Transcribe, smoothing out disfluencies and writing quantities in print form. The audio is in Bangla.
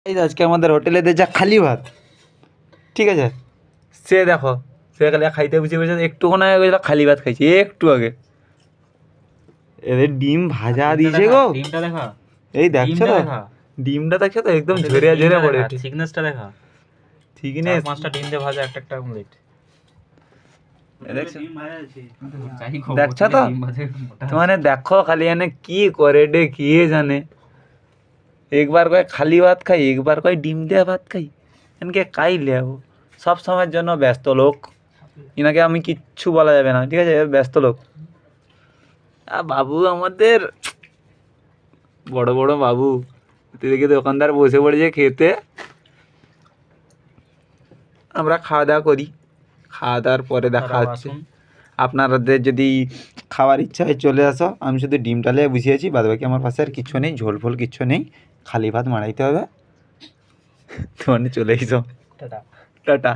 এই যে আজকে আমাদের হোটেলে যা খালি ভাত, ঠিক আছে, সে দেখো সে খালি খাইতে বসে বসে একটুক্ষণ আগে গেছিল খালি ভাত খাইছি একটু আগে। এদের ডিম ভাজা দিয়েছে গো, ডিমটা দেখা, এই দেখছো তো ডিমটা, দেখছো তো একদম ঝরে ঝরে পড়ে। থিকনেসটা দেখা, থিকনেস 5টা ডিম দিয়ে ভাজা, একটা একটা অমলেট। দেখছো তো মানে দেখো খালি এনে কি করে ডে কে জানে। একবার কয় খালি ভাত খাই, একবার কয় ডিম দেওয়া ভাত খাই, এনকে কাই লেবো। সব সময়ের জন্য ব্যস্ত লোক, ইনাকে আমি কিচ্ছু বলা যাবে না, ঠিক আছে, ব্যস্ত লোক। বাবু আমাদের বড় বড় বাবু, দেখে দোকানদার বসে পড়েছে খেতে, আমরা খাওয়া দাওয়া করি, খাওয়া দাওয়ার পরে দেখা হচ্ছে। আপনাদের যদি খাওয়ার ইচ্ছা হয় চলে আসো, আমি শুধু ডিমটা নিয়ে বসিয়েছি, বাদ বাকি আমার পাশে আর কিচ্ছু নেই, ঝোল ফোল কিচ্ছু নেই, খালি ভাত মারাইতে হবে। তোমার চলে এসো, টাটা।